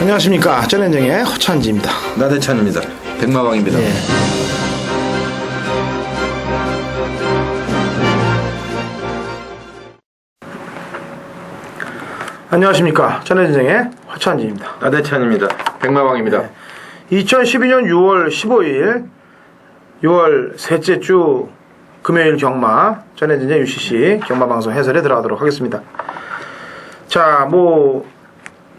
안녕하십니까. 쩌렌정의 허찬지입니다. 나대찬입니다. 백마왕입니다. 예. 안녕하십니까. 쩌렌정의 허찬지입니다. 나대찬입니다. 백마왕입니다. 2012년 6월 15일 6월 셋째 주 금요일 경마 쩌렌정의 UCC 경마방송 해설에 들어가도록 하겠습니다. 자,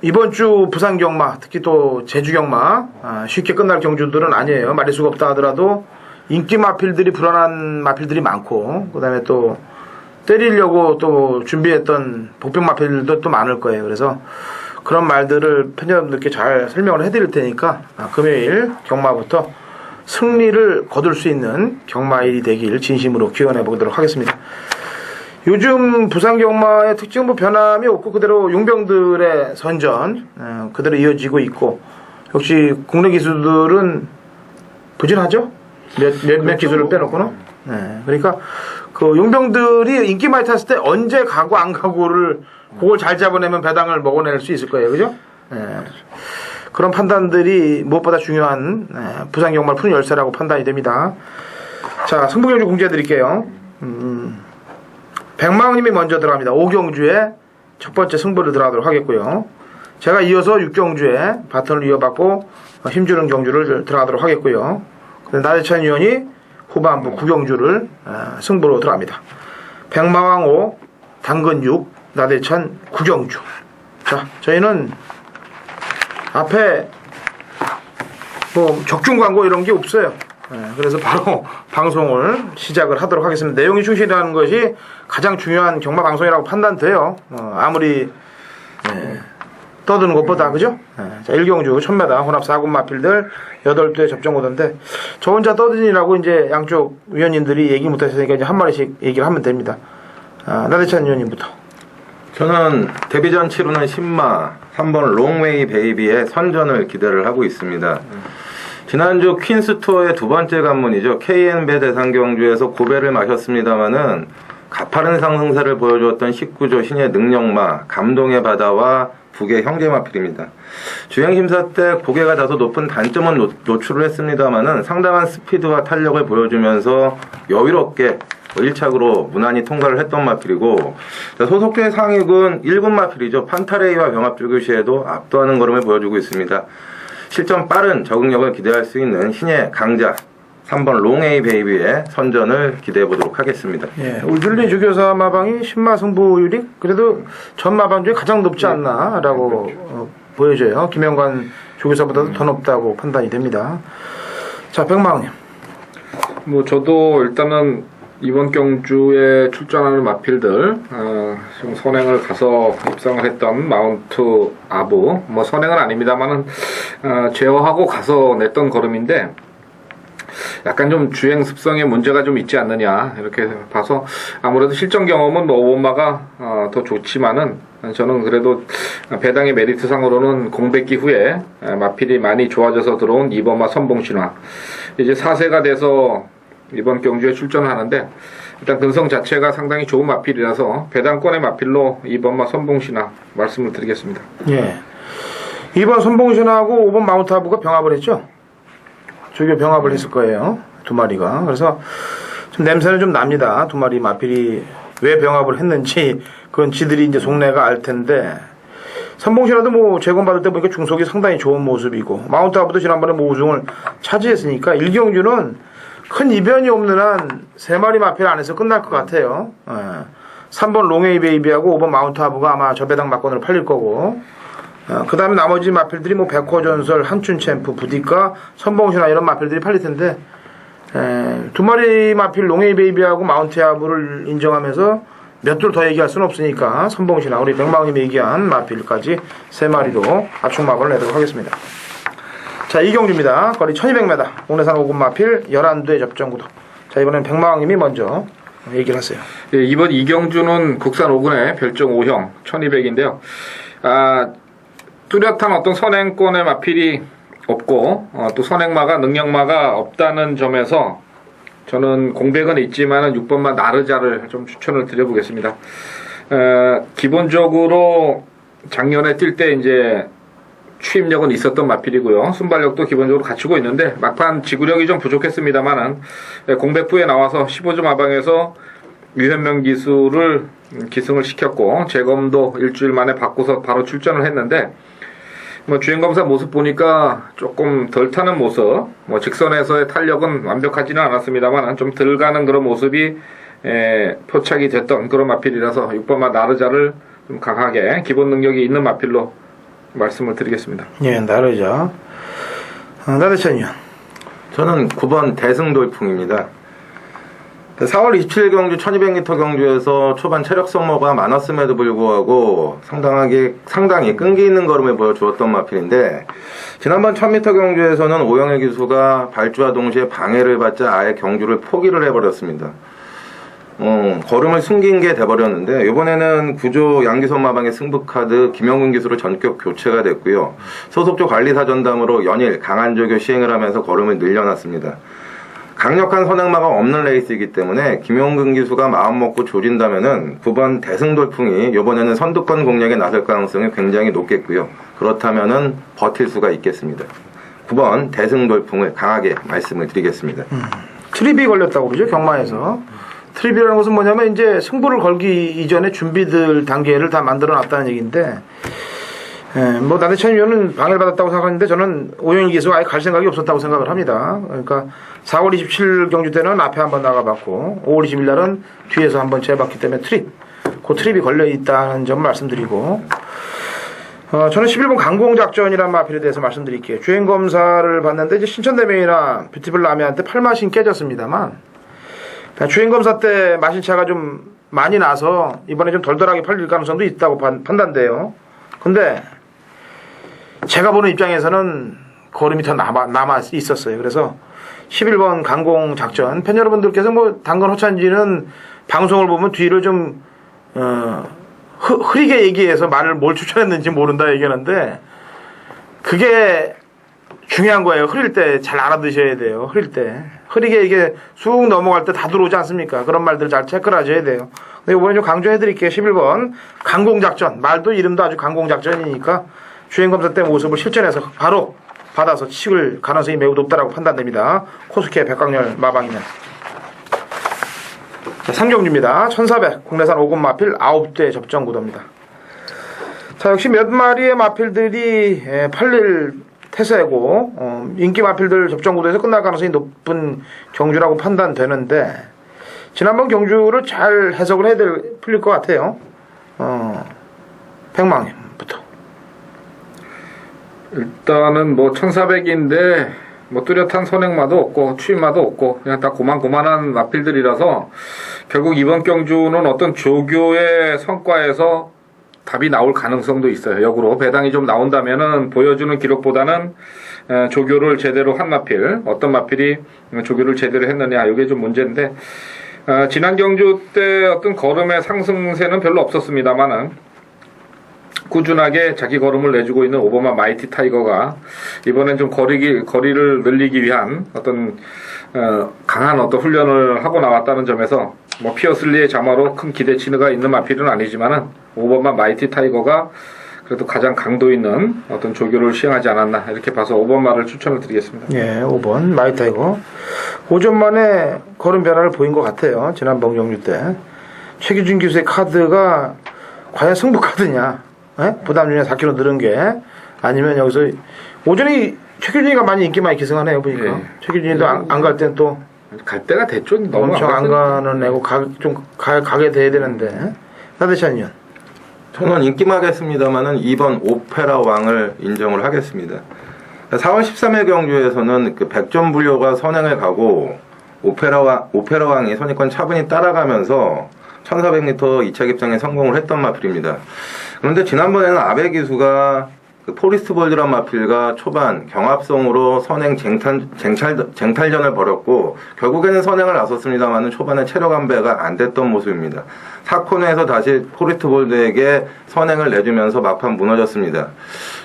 이번 주 부산 경마, 특히 또 제주 경마, 쉽게 끝날 경주들은 아니에요. 마리수가 없다 하더라도 인기 마필들이, 불안한 마필들이 많고, 그 다음에 또 때리려고 또 준비했던 복병 마필들도 또 많을 거예요. 그래서 그런 말들을 팬여러분들께 잘 설명을 해드릴 테니까 금요일 경마부터 승리를 거둘 수 있는 경마일이 되길 진심으로 기원해 보도록 하겠습니다. 요즘 부산 경마의 특징은 변함이 없고 그대로 용병들의 선전 그대로 이어지고 있고, 역시 국내 기수들은 부진하죠. 몇몇 기수를 빼놓고는. 그러니까 그 용병들이 인기 많이 탔을 때 언제 가고 안 가고를 그걸 잘 잡아내면 배당을 먹어낼 수 있을 거예요, 그죠? 그런 판단들이 무엇보다 중요한 부산 경마를 푸는 열쇠라고 판단이 됩니다. 자, 승부경주 공지해 드릴게요. 백마왕님이 먼저 들어갑니다. 5경주에 첫 번째 승부를 들어가도록 하겠고요. 제가 이어서 6경주에 바톤을 이어받고 힘주는 경주를 들어가도록 하겠고요. 나대찬 위원이 후반부 9경주를 승부로 들어갑니다. 백마왕 5, 당근 6, 나대찬 9경주. 자, 저희는 앞에 적중 광고 이런 게 없어요. 그래서 바로 방송을 시작을 하도록 하겠습니다. 내용이 충실하는 것이 가장 중요한 경마 방송이라고 판단돼요. 아무리 떠드는 것보다, 그죠? 자, 1경주 1000m 혼합 4군 마필들 8대 접종 오던데, 저 혼자 떠드니라고 이제 양쪽 위원님들이 얘기 못하셨으니까 이제 한 마리씩 얘기를 하면 됩니다. 나대찬 위원님부터. 저는 데뷔전 치르는 10마 3번 롱웨이 베이비의 선전을 기대를 하고 있습니다. 지난주 퀸스토어의 두 번째 관문이죠. KN배 대상 경주에서 고배를 마셨습니다마는 가파른 상승세를 보여주었던 19조 신의 능력마 감동의 바다와 북의 형제마필입니다. 주행심사 때 고개가 다소 높은 단점은 노출을 했습니다마는 상당한 스피드와 탄력을 보여주면서 여유롭게 1착으로 무난히 통과를 했던 마필이고, 소속계 상위군 1군 마필이죠. 판타레이와 병합줄교 시에도 압도하는 걸음을 보여주고 있습니다. 실전 빠른 적응력을 기대할 수 있는 신의 강자 3번 롱에이 베이비의 선전을 기대해 보도록 하겠습니다. 예, 울줄리 주교사 마방이 10마 승부율이 그래도 전 마방 중에 가장 높지 않나라고 보여져요. 김영관 주교사보다도 더 높다고 판단이 됩니다. 자, 백마왕님. 저도 일단은 이번 경주에 출전하는 마필들, 지금 선행을 가서 입상을 했던 마운트 아부, 선행은 아닙니다만은, 제어하고 가서 냈던 걸음인데, 약간 좀 주행 습성에 문제가 좀 있지 않느냐, 이렇게 봐서, 아무래도 실전 경험은 오번마가 더 좋지만은, 저는 그래도 배당의 메리트상으로는 공백기 후에 마필이 많이 좋아져서 들어온 2번마 선봉신화. 이제 4세가 돼서 이번 경주에 출전하는데, 일단 근성 자체가 상당히 좋은 마필이라서 배당권의 마필로 2번마 선봉신화 말씀을 드리겠습니다. 예. 2번 선봉신하고 5번 마운트하브가 병합을 했죠. 조교 병합을 했을 거예요. 두 마리가. 그래서 좀 냄새는 좀 납니다. 두 마리 마필이 왜 병합을 했는지 그건 지들이 이제 속내가 알 텐데, 선봉신화도 재건받을 때 보니까 중속이 상당히 좋은 모습이고, 마운트하브도 지난번에 우승을 차지했으니까 1경주는 큰 이변이 없는 한 3마리 마필 안에서 끝날 것 같아요. 3번 롱에이 베이비하고 5번 마운트하브가 아마 저배당 막권으로 팔릴 거고, 그 다음에 나머지 마필들이 백호전설, 한춘챔프, 부디카, 선봉신화 이런 마필들이 팔릴 텐데, 두 마리 마필 롱에이 베이비하고 마운트하브를 인정하면서 몇 줄 더 얘기할 수는 없으니까 선봉신화, 우리 백마왕님이 얘기한 마필까지 3마리로 압축마법을 내도록 하겠습니다. 자, 2경주입니다. 거리 1200m. 국내산 5군 마필 11대 접전구도. 자, 이번엔 백마왕님이 먼저 얘기를 하세요. 예, 이번 2경주는 국산 5군의 별정 5형 1200인데요. 뚜렷한 어떤 선행권의 마필이 없고, 또 선행마가, 능력마가 없다는 점에서 저는 공백은 있지만은 6번마 나르자를 좀 추천을 드려보겠습니다. 기본적으로 작년에 뛸 때 이제 추임력은 있었던 마필이고요. 순발력도 기본적으로 갖추고 있는데 막판 지구력이 좀 부족했습니다만은 공백부에 나와서 15점 하방에서 유현명 기수를 기승을 시켰고 재검도 일주일 만에 바꿔서 바로 출전을 했는데 뭐 주행검사 모습 보니까 조금 덜 타는 모습, 뭐 직선에서의 탄력은 완벽하지는 않았습니다만 좀 덜 가는 그런 모습이 표착이 됐던 그런 마필이라서 6번마 나르자를 좀 강하게 기본 능력이 있는 마필로 말씀을 드리겠습니다. 예, 나르자. 나대찬 의원. 저는 9번 대승돌풍입니다. 4월 27일 경주 1200m 경주에서 초반 체력 소모가 많았음에도 불구하고 상당히 끈기 있는 걸음을 보여주었던 마필인데 지난번 1000m 경주에서는 오영일 기수가 발주와 동시에 방해를 받자 아예 경주를 포기를 해버렸습니다. 걸음을 숨긴 게 돼버렸는데 이번에는 구조 양기선 마방의 승부카드 김영근 기수로 전격 교체가 됐고요. 소속조 관리사전담으로 연일 강한 조교 시행을 하면서 걸음을 늘려놨습니다. 강력한 선행마가 없는 레이스이기 때문에 김용근 기수가 마음먹고 조진다면은 9번 대승돌풍이 이번에는 선두권 공략에 나설 가능성이 굉장히 높겠고요. 그렇다면은 버틸 수가 있겠습니다. 9번 대승돌풍을 강하게 말씀을 드리겠습니다. 트립이 걸렸다고 그러죠, 경마에서. 트립이라는 것은 뭐냐면 이제 승부를 걸기 이전에 준비들 단계를 다 만들어 놨다는 얘기인데, 뭐 나대찬 의원은 방해를 받았다고 생각하는데 저는 오영일 기수가 아예 갈 생각이 없었다고 생각을 합니다. 그러니까 4월 27일 경주 때는 앞에 한번 나가봤고 5월 20일 날은 뒤에서 한번 재봤기 때문에 그 트립이 걸려 있다는 점 말씀드리고, 저는 11번 강공작전이라는 마필에 대해서 말씀드릴게요. 주행검사를 봤는데 이제 신천대명이나 뷰티풀 라미한테 8마신 깨졌습니다만 주행검사 때 마신차가 좀 많이 나서 이번에 좀 덜덜하게 팔릴 가능성도 있다고 판단돼요. 근데 제가 보는 입장에서는 걸음이 더 남아 있었어요. 그래서 11번 강공작전 팬 여러분들께서 뭐 당근 호찬지는 방송을 보면 뒤를 좀 흐리게 얘기해서 뭘 추천했는지 모른다 얘기하는데 그게 중요한 거예요. 흐릴 때 잘 알아두셔야 돼요. 흐릴 때 흐리게 이게 쑥 넘어갈 때 다 들어오지 않습니까? 그런 말들 잘 체크를 하셔야 돼요. 근데 이번에 좀 강조해드릴게요. 11번 강공작전, 말도 이름도 아주 강공작전이니까 주행검사 때 모습을 실전에서 바로 받아서 치울 가능성이 매우 높다라고 판단됩니다. 코스케 백광열 마방이면. 자, 3경주입니다. 1400 국내산 5군 마필 9대 접전 구도입니다. 자, 역시 몇 마리의 마필들이 팔릴 태세고 인기 마필들 접전 구도에서 끝날 가능성이 높은 경주라고 판단되는데 지난번 경주를 잘 해석을 해야 풀릴 것 같아요. 백망님부터. 일단은 뭐 1400인데 뭐 뚜렷한 선행마도 없고 추임마도 없고 그냥 다 고만고만한 마필들이라서 결국 이번 경주는 어떤 조교의 성과에서 답이 나올 가능성도 있어요. 역으로 배당이 좀 나온다면은 보여주는 기록보다는 조교를 제대로 한 마필, 어떤 마필이 조교를 제대로 했느냐 이게 좀 문제인데 지난 경주 때 어떤 걸음의 상승세는 별로 없었습니다만은 꾸준하게 자기 걸음을 내주고 있는 오버마 마이티 타이거가 이번엔 좀 거리를 늘리기 위한 어떤 강한 어떤 훈련을 하고 나왔다는 점에서 뭐 피어슬리의 자마로 큰 기대치가 있는 마필은 아니지만은 오버마 마이티 타이거가 그래도 가장 강도 있는 어떤 조교를 시행하지 않았나 이렇게 봐서 5번마를 추천을 드리겠습니다. 예, 5번 마이티 타이거 5점 만에 걸음 변화를 보인 것 같아요. 지난번 경주 때 최기준 기수의 카드가 과연 승부 카드냐, 부담 중에 4kg 늘은 게 아니면 여기서 오전에 최기준이가 많이 인기 많이 기승하네요 보니까. 예. 최기준이도 안 갈 땐 또 갈 때가 됐죠. 너무 엄청 안 가는 애고 가게 돼야 되는데. 나대찬 의원. 저는 인기마겠습니다만은 2번 오페라 왕을 인정을 하겠습니다. 4월 13일 경주에서는 그 백전 불료가 선행을 가고 오페라 왕이 선입권 차분히 따라가면서 1400m 2차 급상에 성공을 했던 마필입니다. 그런데 지난번에는 아베 기수가 그 포리스트 볼드란 마필과 초반 경합성으로 선행 쟁탈전을 벌였고 결국에는 선행을 나섰습니다만 초반에 체력 안배가 안 됐던 모습입니다. 4코너에서 다시 포리스트 볼드에게 선행을 내주면서 막판 무너졌습니다.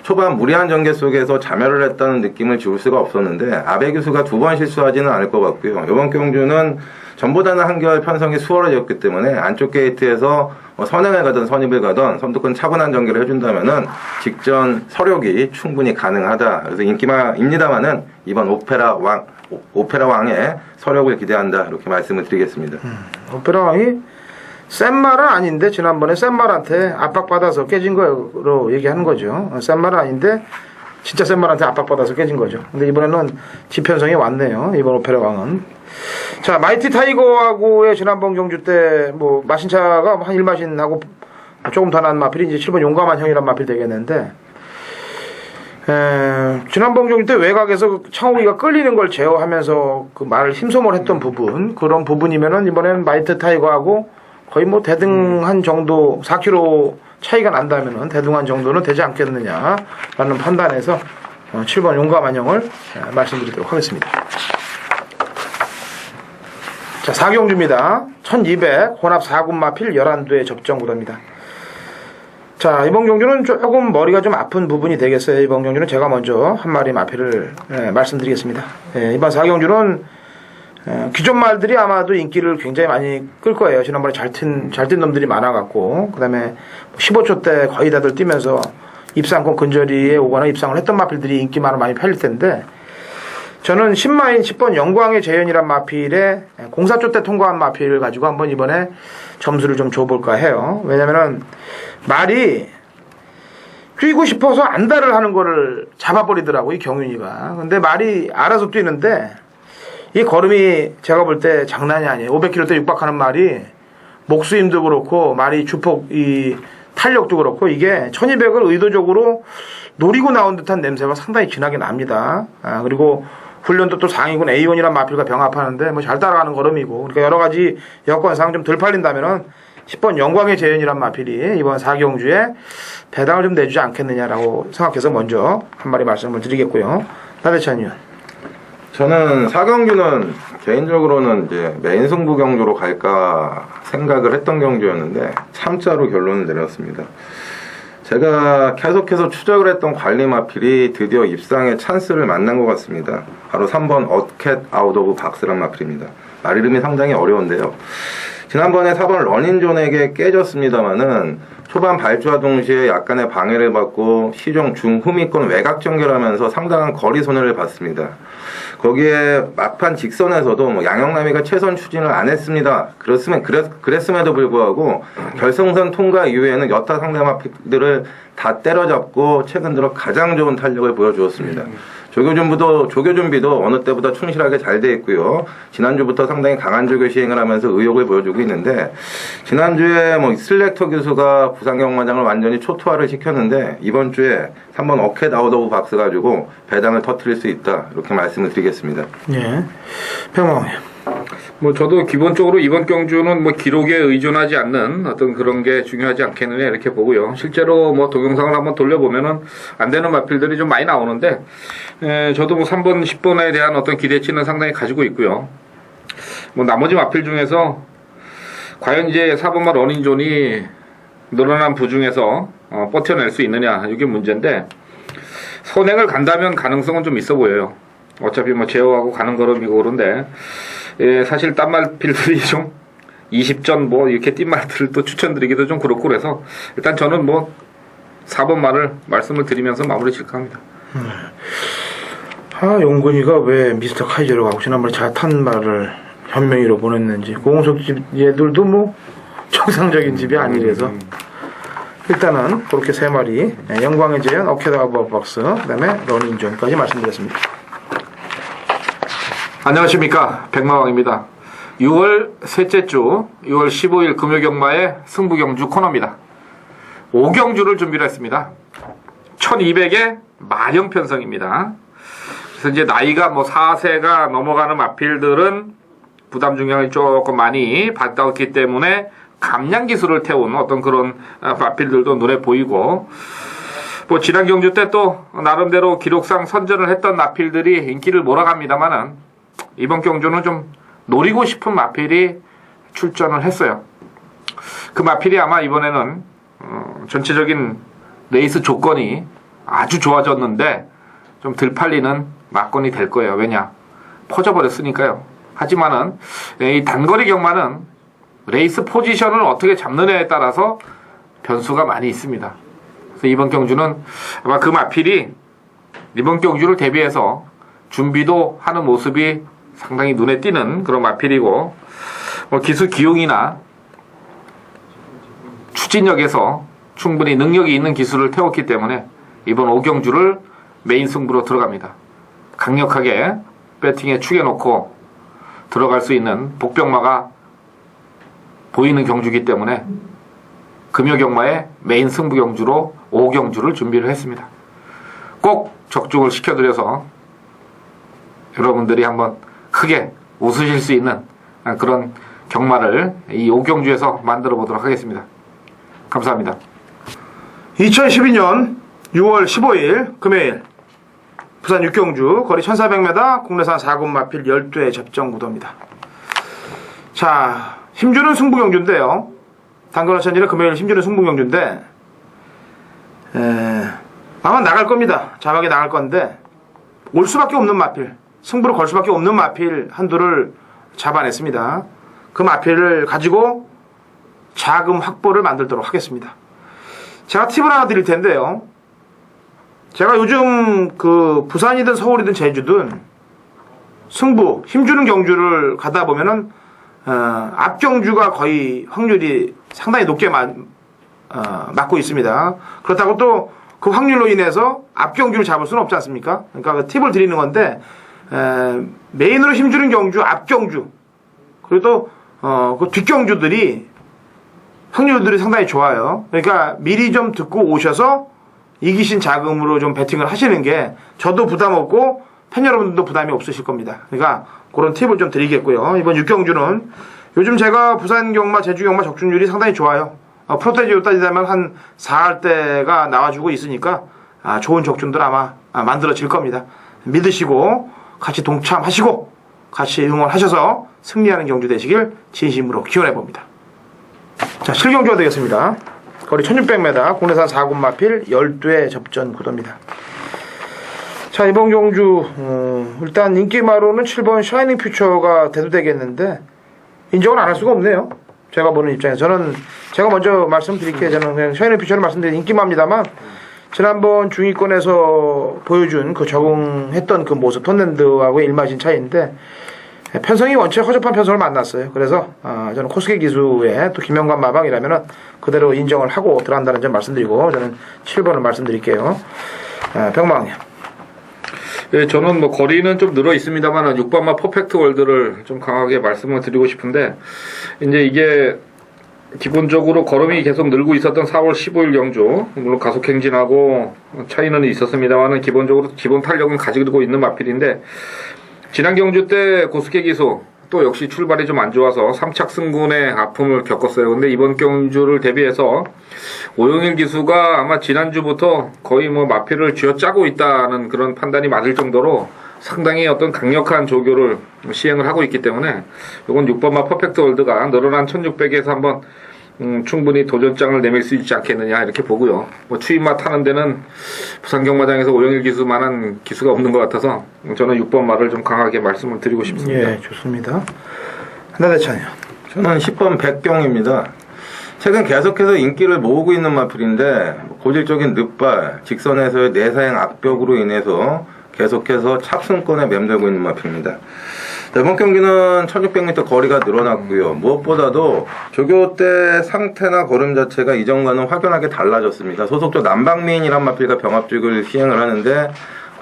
초반 무리한 전개 속에서 자멸을 했다는 느낌을 지울 수가 없었는데 아베 기수가 2번 실수하지는 않을 것 같고요. 이번 경주는 전보다는 한결 편성이 수월해졌기 때문에 안쪽 게이트에서 선행을 가든 선입을 가든 선두권 차분한 전개를 해준다면은 직전 서력이 충분히 가능하다. 그래서 인기마입니다만은 이번 오페라 왕의 서력을 기대한다. 이렇게 말씀을 드리겠습니다. 오페라 왕이 센 말은 아닌데 지난번에 센 말한테 압박받아서 깨진 거로 얘기하는 거죠. 센 말은 아닌데 진짜 센 말한테 압박받아서 깨진 거죠. 근데 이번에는 지편성이 왔네요. 이번 오페라 왕은. 자, 마이티 타이거하고의 지난번 경주 때 뭐 마신 차가 한 1마신하고 조금 더 난 마필이 이제 7번 용감한 형이란 마필 되겠는데, 지난번 경주 때 외곽에서 창욱이가 끌리는 걸 제어하면서 그 말을 힘소모를 했던 부분, 그런 부분이면은 이번에는 마이티 타이거하고 거의 뭐 대등한 정도, 4km 차이가 난다면은 대등한 정도는 되지 않겠느냐라는 판단에서 7번 용감한 형을 말씀드리도록 하겠습니다. 자, 4경주입니다. 1200 혼합 4군 마필 11두의 접전 구도입니다. 자, 이번 경주는 조금 머리가 좀 아픈 부분이 되겠어요. 이번 경주는 제가 먼저 한 마리 마필을 말씀드리겠습니다. 이번 4경주는 기존 말들이 아마도 인기를 굉장히 많이 끌 거예요. 지난번에 잘 뛴 놈들이 많아갖고, 그 다음에 15초 때 거의 다들 뛰면서 입상권 근저리에 오거나 입상을 했던 마필들이 인기만을 많이 팔릴 텐데, 저는 10마인 10번 영광의 재현이란 마필에 04초 때 통과한 마필을 가지고 한번 이번에 점수를 좀 줘볼까 해요. 왜냐면은 말이 뛰고 싶어서 안달을 하는 거를 잡아버리더라고, 이 경윤이가. 근데 말이 알아서 뛰는데 이 걸음이 제가 볼 때 장난이 아니에요. 500km 대 육박하는 말이 목수임도 그렇고 말이 주폭 이 탄력도 그렇고 이게 1200을 의도적으로 노리고 나온 듯한 냄새가 상당히 진하게 납니다. 그리고 훈련도 또 상위군 A1이란 마필과 병합하는데 뭐 잘 따라가는 걸음이고, 그러니까 여러 가지 여건상 좀 덜 팔린다면은 10번 영광의 재현이란 마필이 이번 4경주에 배당을 좀 내주지 않겠느냐라고 생각해서 먼저 한 마리 말씀을 드리겠고요. 나대찬 의원. 저는 4경주는 개인적으로는 이제 메인 승부 경주로 갈까 생각을 했던 경주였는데 참자로 결론을 내렸습니다. 제가 계속해서 추적을 했던 관리 마필이 드디어 입상의 찬스를 만난 것 같습니다. 바로 3번 어켓 아웃 오브 박스란 마필입니다. 말 이름이 상당히 어려운데요. 지난번에 4번 러닝존에게 깨졌습니다만은 초반 발주와 동시에 약간의 방해를 받고 시종 중후미권 외곽 전개하면서 상당한 거리 손해를 봤습니다. 거기에 막판 직선에서도 뭐 양영남이가 최선 추진을 안 했습니다. 그랬음에도 불구하고 결승선 통과 이후에는 여타 상대 마필들을 다 때려잡고 최근 들어 가장 좋은 탄력을 보여주었습니다. 조교준비도 어느 때보다 충실하게 잘 돼 있고요. 지난주부터 상당히 강한 조교 시행을 하면서 의욕을 보여주고 있는데, 지난주에 뭐 슬렉터 교수가 부상경마장을 완전히 초토화를 시켰는데 이번 주에 3번 어켓 아웃 오브 박스 가지고 배당을 터뜨릴 수 있다, 이렇게 말씀을 드리겠습니다. 예. 평범. 뭐 저도 기본적으로 이번 경주는 뭐 기록에 의존하지 않는 어떤 그런 게 중요하지 않겠느냐 이렇게 보고요. 실제로 뭐 동영상을 한번 돌려보면은 안 되는 마필들이 좀 많이 나오는데, 저도 뭐 3번, 10번에 대한 어떤 기대치는 상당히 가지고 있고요. 뭐 나머지 마필 중에서 과연 이제 4번마 러닝존이 늘어난 부중에서 버텨낼 수 있느냐, 이게 문제인데, 선행을 간다면 가능성은 좀 있어 보여요. 어차피 뭐 제어하고 가는 걸음이고 그런데, 사실 딴 말필들이 좀 20전 뭐 이렇게 뛴 말들을 또 추천드리기도 좀 그렇고, 그래서 일단 저는 뭐 4번 말을 말씀을 드리면서 마무리 질까 합니다. 용근이가 왜 미스터 카이저로 가고 지난번에 잘 탄 말을 현명히로 보냈는지, 고홍석 집 얘들도 뭐 정상적인 집이 아니라서 일단은 그렇게 세 마리, 영광의 재현, 어켓 아웃 박스, 그 다음에 러닝존까지 말씀드렸습니다. 안녕하십니까, 백마왕입니다. 6월 셋째 주 6월 15일 금요경마의 승부경주 코너입니다. 5경주를 준비를 했습니다. 1200의 마령 편성입니다. 그래서 이제 나이가 뭐 4세가 넘어가는 마필들은 부담 중량이 조금 많이 받았기 때문에 감량 기술을 태운 어떤 그런 마필들도 눈에 보이고, 뭐 지난 경주 때 또 나름대로 기록상 선전을 했던 마필들이 인기를 몰아갑니다만은 이번 경주는 좀 노리고 싶은 마필이 출전을 했어요. 그 마필이 아마 이번에는 전체적인 레이스 조건이 아주 좋아졌는데 좀 덜 팔리는 막건이 될 거예요. 왜냐? 퍼져버렸으니까요. 하지만은 이 단거리 경마는 레이스 포지션을 어떻게 잡느냐에 따라서 변수가 많이 있습니다. 그래서 이번 경주는 아마 그 마필이 이번 경주를 대비해서 준비도 하는 모습이 상당히 눈에 띄는 그런 마필이고, 뭐 기술 기용이나 추진력에서 충분히 능력이 있는 기술을 태웠기 때문에 이번 5경주를 메인 승부로 들어갑니다. 강력하게 배팅에 축여놓고 들어갈 수 있는 복병마가 보이는 경주이기 때문에 금요경마의 메인 승부 경주로 5경주를 준비를 했습니다. 꼭 적중을 시켜드려서 여러분들이 한번 크게 웃으실 수 있는 그런 경마를 이 5경주에서 만들어 보도록 하겠습니다. 감사합니다. 2012년 6월 15일 금요일 부산 6경주 거리 1400m 국내산 4군 마필 12회 접전 구도입니다. 자, 힘주는 승부 경주인데요. 당근 어천일의 금요일 힘주는 승부 경주인데 아마 나갈 겁니다. 자막에 나갈 건데 올 수밖에 없는 마필, 승부를 걸 수밖에 없는 마필 한두를 잡아냈습니다. 그 마필을 가지고 자금 확보를 만들도록 하겠습니다. 제가 팁을 하나 드릴 텐데요. 제가 요즘 그 부산이든 서울이든 제주든 승부, 힘주는 경주를 가다 보면은 앞경주가 거의 확률이 상당히 높게 맞고 있습니다. 그렇다고 또 그 확률로 인해서 앞경주를 잡을 수는 없지 않습니까? 그러니까 그 팁을 드리는 건데 메인으로 힘주는 경주, 앞경주 그리고 또 그 뒷경주들이 확률들이 상당히 좋아요. 그러니까 미리 좀 듣고 오셔서 이기신 자금으로 좀 베팅을 하시는 게 저도 부담 없고 팬 여러분들도 부담이 없으실 겁니다. 그러니까 그런 팁을 좀 드리겠고요. 이번 6경주는 요즘 제가 부산 경마, 제주 경마 적중률이 상당히 좋아요. 프로테지로 따지자면 한 4할대가 나와주고 있으니까 좋은 적중들 아마 만들어질 겁니다. 믿으시고 같이 동참하시고 같이 응원하셔서 승리하는 경주 되시길 진심으로 기원해 봅니다. 자, 7경주가 되겠습니다. 거리 1600m 국내산 4군 마필 12회 접전 구도입니다. 자, 이번 경주 일단 인기마로는 7번 샤이닝 퓨처가 대두되겠는데 인정을 안 할 수가 없네요. 제가 보는 입장에서 저는 제가 먼저 말씀드릴게요. 저는 그냥 샤이닝 퓨처를 말씀드린 인기마입니다만 지난번 중위권에서 보여준 그 적응했던 그 모습 톤랜드하고의 일마진 차이인데 편성이 원체 허접한 편성을 만났어요. 그래서 저는 코스케 기수의 또 김영관 마방이라면은 그대로 인정을 하고 들어간다는 점 말씀드리고 저는 7번을 말씀드릴게요. 병망이요. 예, 저는 뭐 거리는 좀 늘어 있습니다만 6번마 퍼펙트 월드를 좀 강하게 말씀을 드리고 싶은데 이제 이게 기본적으로 걸음이 계속 늘고 있었던 4월 15일 경주 물론 가속 행진하고 차이는 있었습니다만 기본적으로 기본 탄력은 가지고 있는 마필인데 지난 경주 때 고스케 기수 또 역시 출발이 좀 안 좋아서 3착 승군의 아픔을 겪었어요. 근데 이번 경주를 대비해서 오영일 기수가 아마 지난주부터 거의 뭐 마필을 쥐어짜고 있다는 그런 판단이 맞을 정도로 상당히 어떤 강력한 조교를 시행을 하고 있기 때문에 이건 6번마 퍼펙트 월드가 늘어난 1600에서 한번 충분히 도전장을 내밀 수 있지 않겠느냐 이렇게 보고요. 뭐 추임마 타는 데는 부산 경마장에서 오영일 기수만한 기수가 없는 것 같아서 저는 6번마를 좀 강하게 말씀을 드리고 싶습니다. 예, 좋습니다. 하나대찬이요. 저는 10번 백경입니다. 최근 계속해서 인기를 모으고 있는 마필인데 고질적인 늑발, 직선에서의 내사행 악벽으로 인해서 계속해서 찹승권에 맴돌고 있는 마필입니다. 이번 경기는 1600m 거리가 늘어났고요. 무엇보다도 조교 때 상태나 걸음 자체가 이전과는 확연하게 달라졌습니다. 소속조 남방미인이란 마필과 병합죽을 시행을 하는데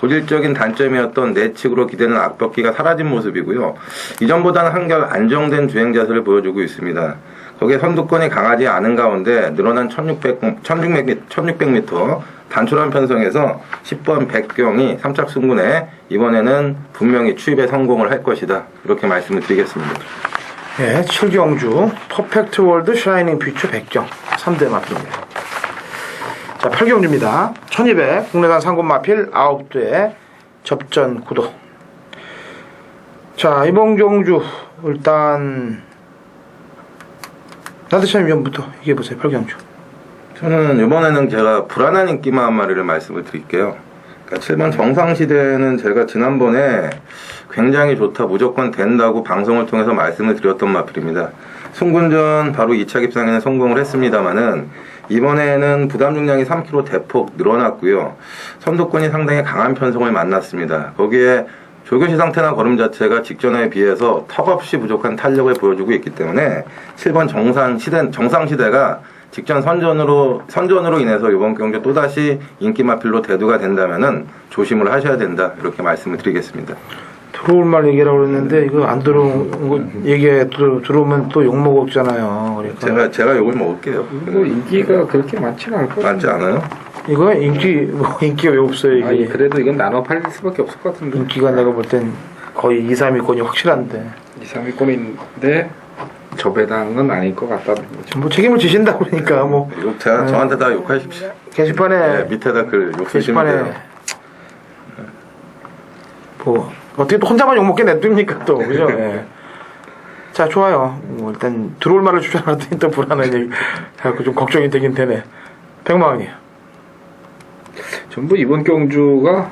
고질적인 단점이었던 내측으로 기대는 악벽기가 사라진 모습이고요. 이전보다는 한결 안정된 주행 자세를 보여주고 있습니다. 거기에 선두권이 강하지 않은 가운데 늘어난 1600m 단촐한 편성에서 10번 백경이 3착 승군에 이번에는 분명히 추입에 성공을 할 것이다. 이렇게 말씀을 드리겠습니다. 예, 7경주 퍼펙트 월드 샤이닝 퓨처 백경 3대 마필입니다. 자, 8경주입니다. 1200 국내산 상군 마필 9대 접전 구도. 자, 이번 경주 일단 나대찬 위원부터 얘기해보세요. 8경주. 저는 이번에는 제가 불안한 인기만 한 마리를 말씀을 드릴게요. 그러니까 7번 정상시대는 제가 지난번에 굉장히 좋다, 무조건 된다고 방송을 통해서 말씀을 드렸던 마필입니다. 승군전 바로 2차 입상에는 성공을 했습니다만은 이번에는 부담 중량이 3kg 대폭 늘어났고요. 선두권이 상당히 강한 편성을 만났습니다. 거기에 조교시 상태나 걸음 자체가 직전에 비해서 턱없이 부족한 탄력을 보여주고 있기 때문에 7번 정상시대가 직전 선전으로 인해서 이번 경기 또다시 인기 마필로 대두가 된다면은 조심을 하셔야 된다. 이렇게 말씀을 드리겠습니다. 들어올 말 얘기라고 그랬는데 이거 안 들어온 거 얘기에 들어오면 또 욕 먹었잖아요. 그러니까 제가 욕을 먹을게요. 뭐 인기가 그렇게 많지는 않을 것 많지 같은데. 않아요? 이거 인기가 왜 없어요 이게? 아니, 그래도 이건 나눠 팔릴 수밖에 없을 것 같은데. 인기가 내가 볼 땐 거의 2, 3위권이 확실한데 2, 3위권인데 저 배당은 아닐 것 같다는 거죠. 뭐 책임을 지신다 그러니까 뭐 이거 저한테 다 욕하십시오. 게시판에 네, 밑에다 글 욕 쓰시면 게시판에 돼요. 뭐 어떻게 또 혼자만 욕먹게 냅둡니까 또 그죠? 예. 자 좋아요. 뭐 일단 들어올 말을 주장하더니 또 불안한 얘기 해갖고 좀 걱정이 되긴 되네. 백마원이 전부 이번 경주가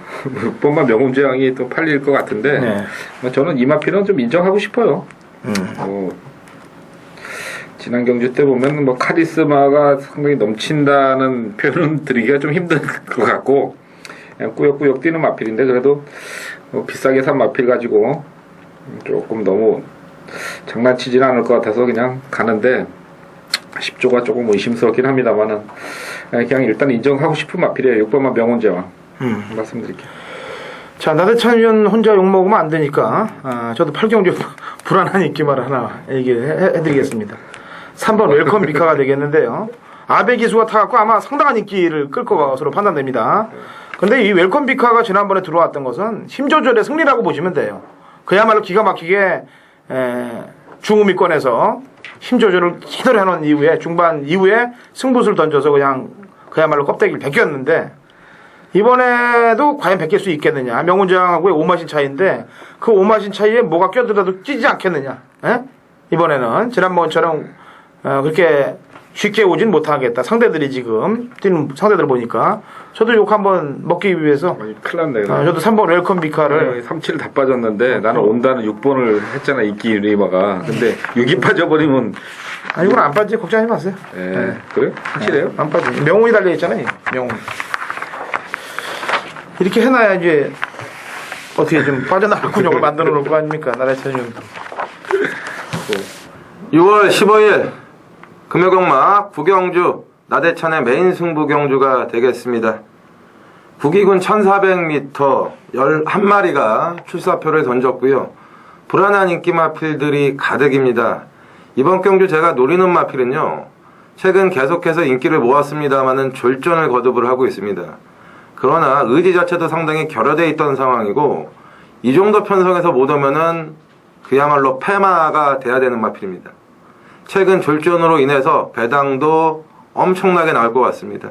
6번만 명운제왕이 또 팔릴 것 같은데 네. 뭐 저는 이마피는 좀 인정하고 싶어요. 지난 경주 때 보면 뭐 카리스마가 상당히 넘친다는 표현은 드리기가 좀 힘든 것 같고 그냥 꾸역꾸역 뛰는 마필인데 그래도 뭐 비싸게 산 마필 가지고 조금 너무 장난치지는 않을 것 같아서 그냥 가는데 10조가 조금 의심스럽긴 합니다만은 그냥 일단 인정하고 싶은 마필이에요. 6번만 명운제왕 말씀드릴게요. 자 나대찬 위원 혼자 욕먹으면 안 되니까 저도 8경주 불안한 인기말을 하나 얘기해드리겠습니다. 3번 웰컴 미카가 되겠는데요. 아베 기수가 타갖고 아마 상당한 인기를 끌 것으로 판단됩니다. 근데 이 웰컴 비카가 지난번에 들어왔던 것은 힘 조절의 승리라고 보시면 돼요. 그야말로 기가 막히게 중후미권에서 힘 조절을 제대로 해놓은 이후에 중반 이후에 승부수를 던져서 그냥 그야말로 껍데기를 벗겼는데 이번에도 과연 벗길 수 있겠느냐. 명운장하고의 5마신 차이인데 그 5마신 차이에 뭐가 껴들어도 찌지 않겠느냐. 이번에는 지난번처럼 그렇게 쉽게 오진 못하겠다. 상대들이 지금 뛰는 상대들 보니까 저도 욕 한번 먹기 위해서 큰일 났네. 저도 3번 웰컴 비카를 37 다 빠졌는데 나는 온다는 6번을 했잖아 인기 리마가. 근데 6이 빠져버리면 이건 안 빠지 걱정하지 마세요. 예. 그래? 확실해요? 안 빠지. 명운이 달려 있잖아요. 명운. 이렇게 해놔야 이제 어떻게 좀 빠져나갈 근육을 만들어 놓을 거 아닙니까? 나라의 전용. 6월 15일 금요경마 구경주 나대찬의 메인 승부 경주가 되겠습니다. 국기군 1400m 11마리가 출사표를 던졌고요. 불안한 인기 마필들이 가득입니다. 이번 경주 제가 노리는 마필은요. 최근 계속해서 인기를 모았습니다마는 졸전을 거듭을 하고 있습니다. 그러나 의지 자체도 상당히 결여되어 있던 상황이고 이 정도 편성에서 못 오면은 그야말로 패마가 돼야 되는 마필입니다. 최근 졸전으로 인해서 배당도 엄청나게 나올 것 같습니다.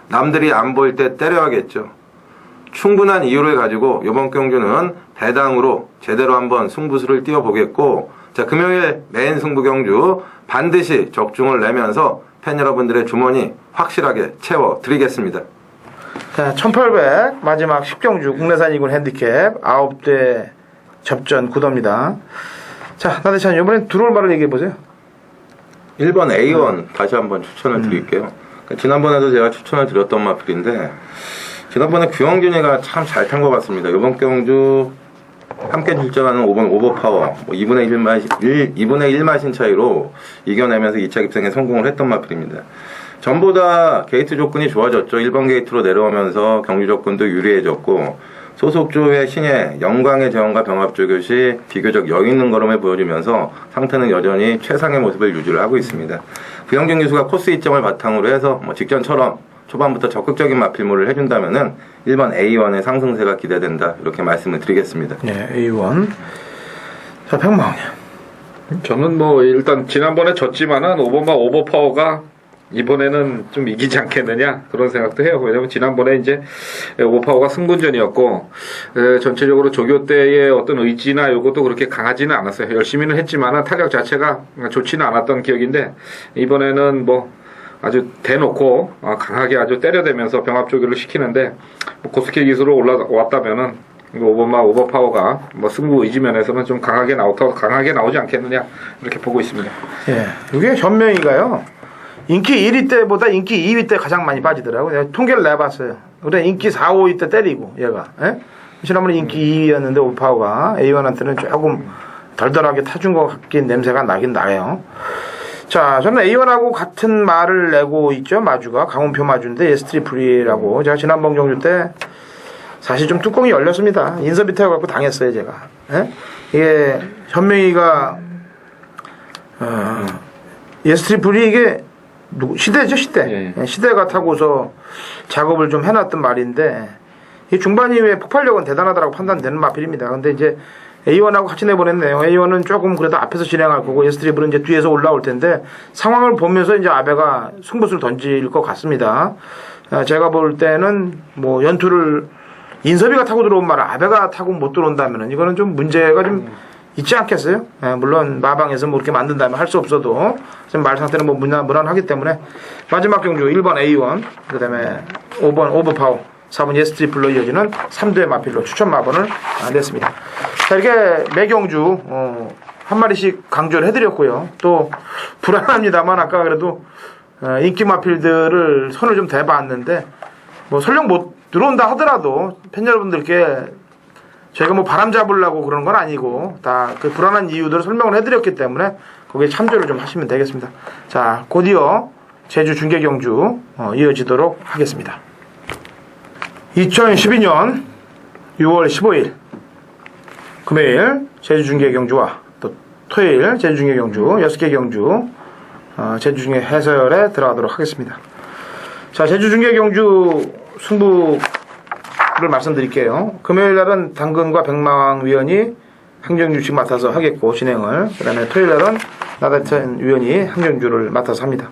남들이 안 보일 때 때려야겠죠. 충분한 이유를 가지고 이번 경주는 배당으로 제대로 한번 승부수를 띄워보겠고 자 금요일 메인 승부 경주 반드시 적중을 내면서 팬 여러분들의 주머니 확실하게 채워드리겠습니다. 자, 1800 마지막 10경주 국내산 2군 핸디캡 9대 접전 구도입니다. 자, 나대찬 이번엔 들어올 말을 얘기해보세요. 1번 A1 다시 한번 추천을 드릴게요. 그러니까 지난번에도 제가 추천을 드렸던 마필인데 지난번에 규영균이가 참 잘 탄 것 같습니다. 이번 경주 함께 출전하는 5번 오버파워 2분의 1 마신 차이로 이겨내면서 2차 입상에 성공을 했던 마필입니다. 전보다 게이트 조건이 좋아졌죠. 1번 게이트로 내려오면서 경주 조건도 유리해졌고 소속조의 신예 영광의 재원과 병합조교시 비교적 여유있는 걸음을 보여주면서 상태는 여전히 최상의 모습을 유지를 하고 있습니다. 구영준 교수가 코스 이점을 바탕으로 해서 직전처럼 초반부터 적극적인 마필모를 해준다면은 1번 A1의 상승세가 기대된다 이렇게 말씀을 드리겠습니다. 네, A1. 자, 백마원이요. 저는 뭐 일단 지난번에 졌지만은 5번과 오버파워가 이번에는 좀 이기지 않겠느냐 그런 생각도 해요. 왜냐면 지난번에 이제 오버파워가 승군전이었고 전체적으로 조교 때의 어떤 의지나 요것도 그렇게 강하지는 않았어요. 열심히는 했지만은 타격 자체가 좋지는 않았던 기억인데 이번에는 뭐 아주 대놓고 강하게 아주 때려대면서 병합조교를 시키는데 뭐 고스케 기수로 올라왔다면은 오버마 오버파워가 뭐 승부 의지 면에서는 좀 강하게 나오지 않겠느냐 이렇게 보고 있습니다. 예, 이게 현명이가요. 인기 1위 때보다 인기 2위 때 가장 많이 빠지더라고요. 내가 통계를 내봤어요. 그래 인기 4, 5위 때 때리고 얘가. 예? 지난번에 인기 2위였는데 오파워가 A1한테는 조금 덜덜하게 타준 것 같긴 냄새가 나긴 나요. 자, 저는 A1하고 같은 말을 내고 있죠. 마주가 강원표 마주인데 예스트리플이라고 제가 지난번 경주 때 사실 좀 뚜껑이 열렸습니다. 인서비 태워갖고 당했어요 제가. 예? 이게 현명이가 예스트리플이 이게 시대죠 시대. 예. 시대가 타고서 작업을 좀 해놨던 말인데 이 중반 이후에 폭발력은 대단하다고 판단되는 마필입니다. 근데 이제 A1하고 같이 내보냈네요. A1은 조금 그래도 앞에서 진행할 거고 예스트리플은 이제 뒤에서 올라올 텐데 상황을 보면서 이제 아베가 승부수를 던질 것 같습니다. 제가 볼 때는 뭐 연투를 인섭이가 타고 들어온 말을 아베가 타고 못 들어온다면은 이거는 좀 문제가 좀 있지 않겠어요? 물론 마방에서 뭐 이렇게 만든다면 할 수 없어도 지금 말 상태는 뭐 무난하기 때문에 마지막 경주 1번 A1 그 다음에 5번 오버파워 4번 예스트리플로 이어지는 3두의 마필로 추천 마번을 냈습니다. 자, 이렇게 매 경주 한 마리씩 강조를 해드렸고요. 또 불안합니다만 아까 그래도 인기 마필들을 손을 좀 대봤는데 뭐 설령 못 들어온다 하더라도 팬 여러분들께 저희가 뭐 바람 잡으려고 그러는 건 아니고 다 그 불안한 이유들을 설명을 해드렸기 때문에 거기에 참조를 좀 하시면 되겠습니다. 자, 곧이어 제주 중계 경주 이어지도록 하겠습니다. 2012년 6월 15일 금요일 제주 중계 경주와 또 토요일 제주 중계 경주 6개 경주 제주 중계 해설에 들어가도록 하겠습니다. 자, 제주 중계 경주 승부를 말씀드릴게요. 금요일 날은 당근과 백마왕 위원이 항정주식 맡아서 하겠고 진행을, 그 다음에 토요일 날은 나다천 위원이 항정주를 맡아서 합니다.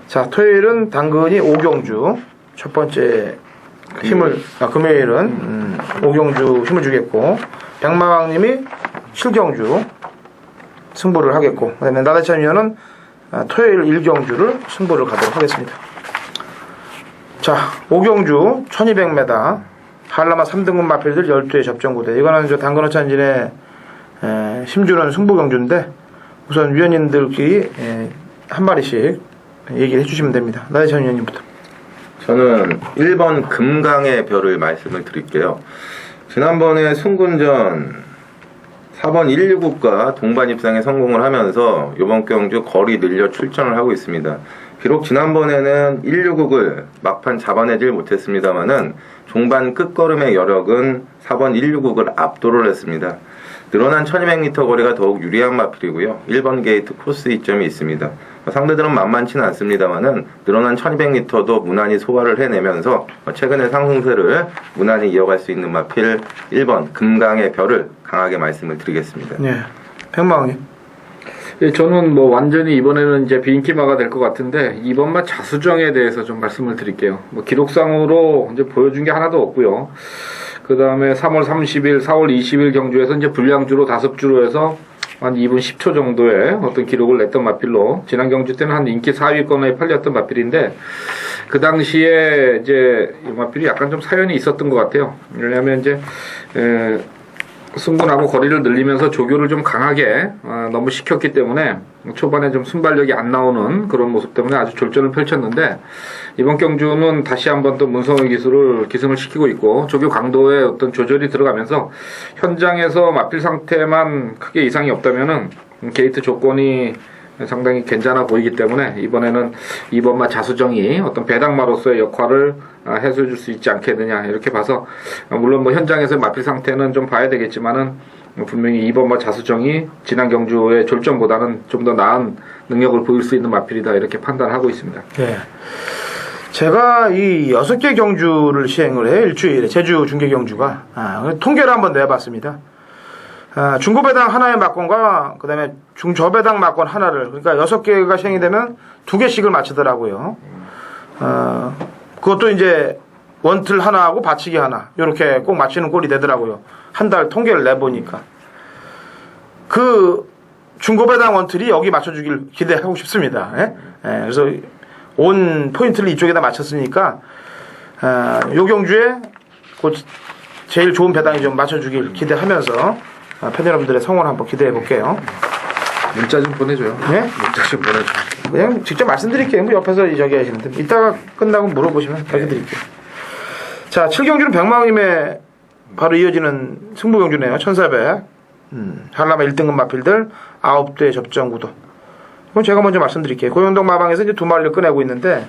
자, 토요일은 당근이 5경주 첫 번째 금요일은 5경주 힘을 주겠고 백마왕님이 7경주 승부를 하겠고, 그 다음에 나다천 위원은 토요일 1경주를 승부를 가도록 하겠습니다. 자, 5경주 1200m 한라마 3등급 마필들 12의 접전구대. 이거는 저 당근어찬진의 심주는 승부경주인데 우선 위원님들끼리 한 마리씩 얘기를 해주시면 됩니다. 나대천 위원님부터. 저는 1번 금강의 별을 말씀을 드릴게요. 지난번에 순군전 4번 119가 동반 입상에 성공을 하면서 이번 경주 거리 늘려 출전을 하고 있습니다. 비록 지난번에는 169을 막판 잡아내질 못했습니다만은 종반 끝걸음의 여력은 4번 169을 압도를 했습니다. 늘어난 1200m 거리가 더욱 유리한 마필이고요. 1번 게이트 코스 이점이 있습니다. 상대들은 만만치는 않습니다만은 늘어난 1200m도 무난히 소화를 해내면서 최근의 상승세를 무난히 이어갈 수 있는 마필 1번 금강의 별을 강하게 말씀을 드리겠습니다. 네, 백마왕님. 예, 저는 뭐 완전히 이번에는 이제 비인기마가 될 것 같은데 이번만 자수정에 대해서 좀 말씀을 드릴게요. 뭐 기록상으로 이제 보여준 게 하나도 없고요. 그 다음에 3월 30일, 4월 20일 경주에서 이제 불량주로 5주로 해서 한 2분 10초 정도의 어떤 기록을 냈던 마필로 지난 경주 때는 한 인기 4위권에 팔렸던 마필인데 그 당시에 이제 이 마필이 약간 좀 사연이 있었던 것 같아요. 왜냐하면 이제 승분하고 거리를 늘리면서 조교를 좀 강하게 너무 시켰기 때문에 초반에 좀 순발력이 안 나오는 그런 모습 때문에 아주 졸전을 펼쳤는데 이번 경주는 다시 한번 또 문성의 기승을 시키고 있고 조교 강도의 어떤 조절이 들어가면서 현장에서 마필 상태만 크게 이상이 없다면은 게이트 조건이 상당히 괜찮아 보이기 때문에 이번에는 2번마 자수정이 어떤 배당마로서의 역할을 해소해 줄 수 있지 않겠느냐 이렇게 봐서 물론 뭐 현장에서 마필 상태는 좀 봐야 되겠지만은 분명히 2번마 자수정이 지난 경주의 졸전보다는 좀 더 나은 능력을 보일 수 있는 마필이다 이렇게 판단하고 있습니다. 네. 제가 이 6개 경주를 시행을 해요. 일주일에 제주 중계 경주가 통계를 한번 내봤습니다. 중고배당 하나의 막권과 그 다음에 중저배당 막권 하나를, 그러니까 6개가 시행이 되면 2개씩을 맞추더라고요. 그것도 이제 원틀 하나하고 받치기 하나 이렇게 꼭 맞추는 꼴이 되더라고요. 한 달 통계를 내보니까 그 중고배당 원틀이 여기 맞춰주길 기대하고 싶습니다. 그래서 온 포인트를 이쪽에다 맞췄으니까 요 경주에 곧 제일 좋은 배당이 좀 맞춰주길 기대하면서 팬 여러분들의 성원 한번 기대해 볼게요. 문자 좀 보내줘요. 네? 문자 좀 보내줘. 그냥 직접 말씀드릴게요. 뭐 옆에서 저기 하시는데 이따가 끝나고 물어보시면 알려드릴게요. 자, 7경주는 백마왕님의 바로 이어지는 승부경주네요. 1400. 한라마 1등급 마필들 9대 접전 구도. 이건 제가 먼저 말씀드릴게요. 고영동 마방에서 이제 2마리를 꺼내고 있는데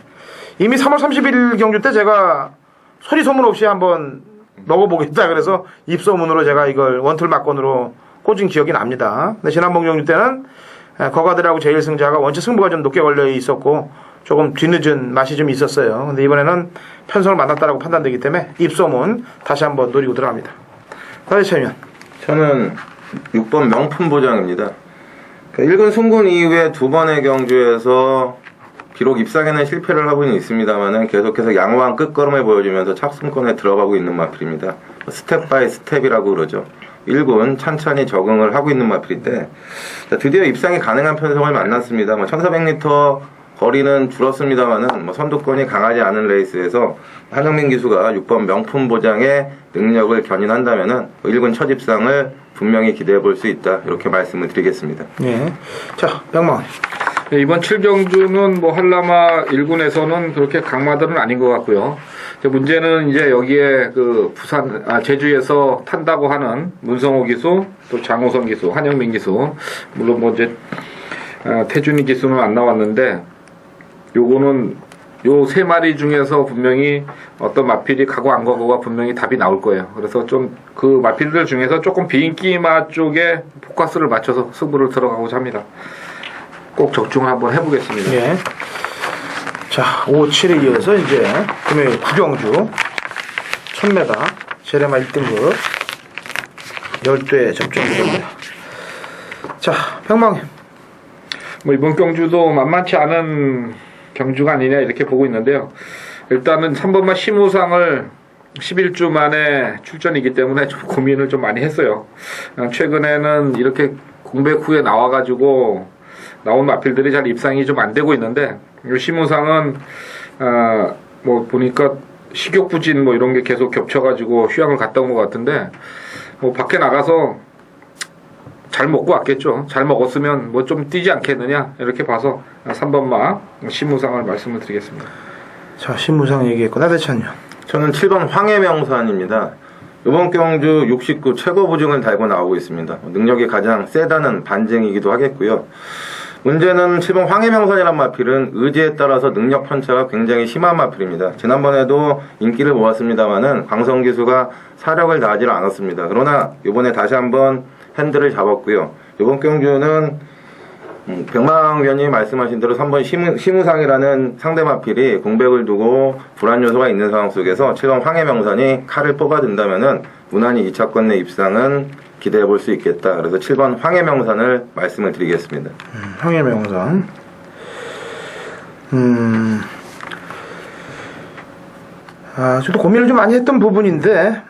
이미 3월 30일 경주 때 제가 소리 소문 없이 한번 먹어보겠다 그래서 입소문으로 제가 이걸 원툴 막건으로 꽂은 기억이 납니다. 근데 지난번 경주 때는 거가들하고 제일승자가 원체 승부가 좀 높게 걸려 있었고 조금 뒤늦은 맛이 좀 있었어요. 근데 이번에는 편성을 만났다라고 판단되기 때문에 입소문 다시 한번 노리고 들어갑니다. 나대찬 저는 6번 명품 보장입니다. 1군 승군 이후에 두 번의 경주에서 비록 입상에는 실패를 하고는 있습니다만은 계속해서 양호한 끝걸음을 보여주면서 탑승권에 들어가고 있는 마필입니다. 스텝 바이 스텝이라고 그러죠. 1군 찬찬히 적응을 하고 있는 마필인데 드디어 입상이 가능한 편성을 만났습니다. 1400m 거리는 줄었습니다만은 선두권이 강하지 않은 레이스에서 한영민 기수가 6번 명품 보장의 능력을 견인한다면은 1군 첫 입상을 분명히 기대해 볼 수 있다. 이렇게 말씀을 드리겠습니다. 예. 자, 백마왕. 네, 이번 7경주는 뭐 한라마 1군에서는 그렇게 강마들은 아닌 것 같고요. 문제는 이제 여기에 그 제주에서 탄다고 하는 문성호 기수, 또 장호선 기수, 한영민 기수, 물론 뭐 이제 태준이 기수는 안 나왔는데, 요거는 요 세 마리 중에서 분명히 어떤 마필이 가고 안 가고가 분명히 답이 나올 거예요. 그래서 좀 그 마필들 중에서 조금 비인기마 쪽에 포커스를 맞춰서 승부를 들어가고자 합니다. 꼭 적중을 한번 해보겠습니다. 예. 자, 5, 7에 이어서 이제 금요일 구경주 1000m 제레마 1등급 10대 접전입니다. 자, 백망님. 뭐 이번 경주도 만만치 않은 경주가 아니냐 이렇게 보고 있는데요. 일단은 3번마 심우상을 11주 만에 출전이기 때문에 좀 고민을 좀 많이 했어요. 최근에는 이렇게 공백 후에 나와가지고 나온 마필들이 잘 입상이 좀 안 되고 있는데, 이 심우상은 뭐 보니까 식욕부진 뭐 이런 게 계속 겹쳐가지고 휴양을 갔다 온 것 같은데, 뭐 밖에 나가서 잘 먹고 왔겠죠. 잘 먹었으면 뭐 좀 뛰지 않겠느냐 이렇게 봐서 3번마 심우상을 말씀을 드리겠습니다. 자, 신무상 얘기했고 나대찬요. 저는 7번 황해명산입니다. 이번 경주 69 최고 부중을 달고 나오고 있습니다. 능력이 가장 세다는 반증이기도 하겠고요. 문제는 7번 황해명산이란 마필은 의지에 따라서 능력 편차가 굉장히 심한 마필입니다. 지난번에도 인기를 모았습니다만은 광성 기수가 사력을 다하지 않았습니다. 그러나 이번에 다시 한번 핸들을 잡았고요. 이번 경주는 백마왕 위원님이 말씀하신 대로 3번 심우상이라는 상대 마필이 공백을 두고 불안 요소가 있는 상황 속에서 7번 황해명산이 칼을 뽑아든다면은 무난히 2차권 내 입상은 기대해 볼 수 있겠다. 그래서 7번 황해명산을 말씀을 드리겠습니다. 황해명산. 저도 고민을 좀 많이 했던 부분인데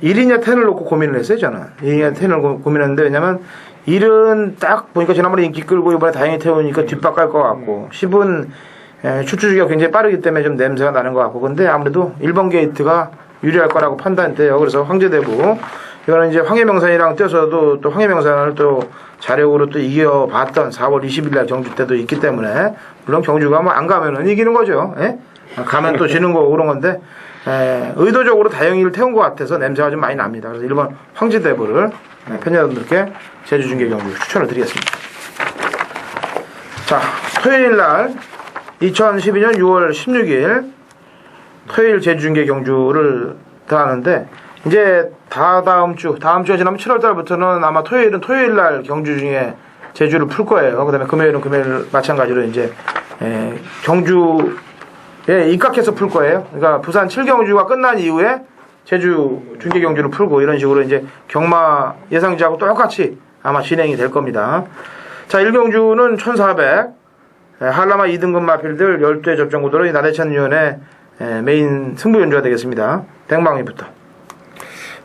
1이냐 10을 놓고 고민을 했어요. 저는 1이냐 10을 고민했는데, 왜냐면 1은 딱 보니까 지난번에 인기 끌고 이번에 다행히 태우니까 뒷박 갈 것 같고, 10은 추출주기가 굉장히 빠르기 때문에 좀 냄새가 나는 것 같고, 근데 아무래도 1번 게이트가 유리할 거라고 판단돼요. 그래서 황제대부, 이거는 이제 황해명산이랑 뛰어서도 또 황해명산을 또 자력으로 또 이겨봤던 4월 20일 날 경주 때도 있기 때문에, 물론 경주가 뭐 안 가면은 이기는 거죠. 예? 가면 또 지는 거고 그런 건데, 의도적으로 다행히를 태운 것 같아서 냄새가 좀 많이 납니다. 그래서 1번 황제대부를 팬여러분들께 제주중계 경주 추천을 드리겠습니다. 자, 토요일 날 2012년 6월 16일 토요일 제주중계 경주를 들어가는데, 이제 다음 주가 지나면 7월 달부터는 아마 토요일은 토요일 날 경주 중에 제주를 풀 거예요. 그 다음에 금요일은 금요일 마찬가지로 이제 경주에 입각해서 풀 거예요. 그러니까 부산 7경주가 끝난 이후에 제주 중계 경주를 풀고 이런 식으로 이제 경마 예상지하고 똑같이 아마 진행이 될 겁니다. 자, 1경주는 1400 한라마 2등급 마필들 12회 접전 구도로 나대찬 위원의 메인 승부 연주가 되겠습니다. 백망이부터.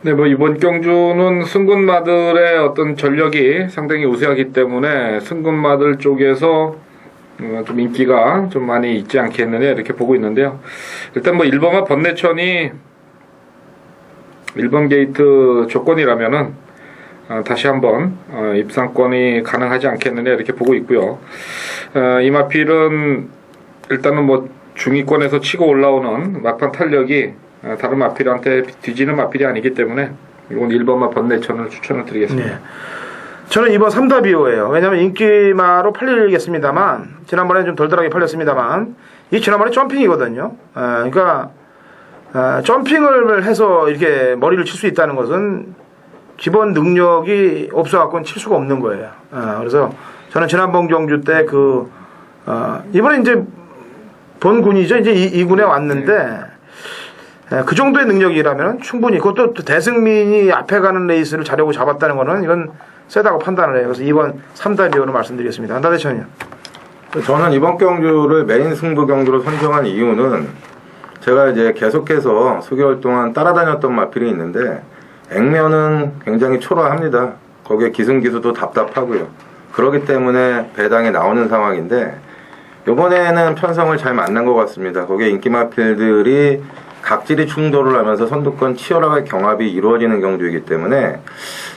네, 뭐 이번 경주는 승군마들의 어떤 전력이 상당히 우세하기 때문에 승군마들 쪽에서 좀 인기가 좀 많이 있지 않겠느냐 이렇게 보고 있는데요. 일단 뭐 1번마 번내천이 1번 게이트 조건이라면은 다시 한번 입상권이 가능하지 않겠느냐 이렇게 보고 있고요. 이 마필은 일단은 뭐 중위권에서 치고 올라오는 막판 탄력이 다른 마필한테 뒤지는 마필이 아니기 때문에 이건 1번마 번내천을 추천을 드리겠습니다. 네. 저는 이번 3답이오예요. 왜냐하면 인기마로 팔리겠습니다만 지난번에 좀 덜덜하게 팔렸습니다만 이 지난번에 점핑이거든요. 그러니까 점핑을 해서 이렇게 머리를 칠 수 있다는 것은 기본 능력이 없어갖고는 칠 수가 없는 거예요. 그래서 저는 지난번 경주 때 이번에 이제 본군이죠. 이제 이 군에 왔는데 그 정도의 능력이라면 충분히 그것도 또 대승민이 앞에 가는 레이스를 자려고 잡았다는 거는 이건 세다고 판단을 해요. 그래서 이번 3답이오로 말씀드리겠습니다. 안다대천이요. 저는 이번 경주를 메인 승부 경주로 선정한 이유는 제가 이제 계속해서 수개월 동안 따라다녔던 마필이 있는데 액면은 굉장히 초라합니다. 거기에 기승기수도 답답하고요. 그렇기 때문에 배당에 나오는 상황인데 이번에는 편성을 잘 만난 것 같습니다. 거기에 인기 마필들이 각질이 충돌을 하면서 선두권 치열하게 경합이 이루어지는 경주이기 때문에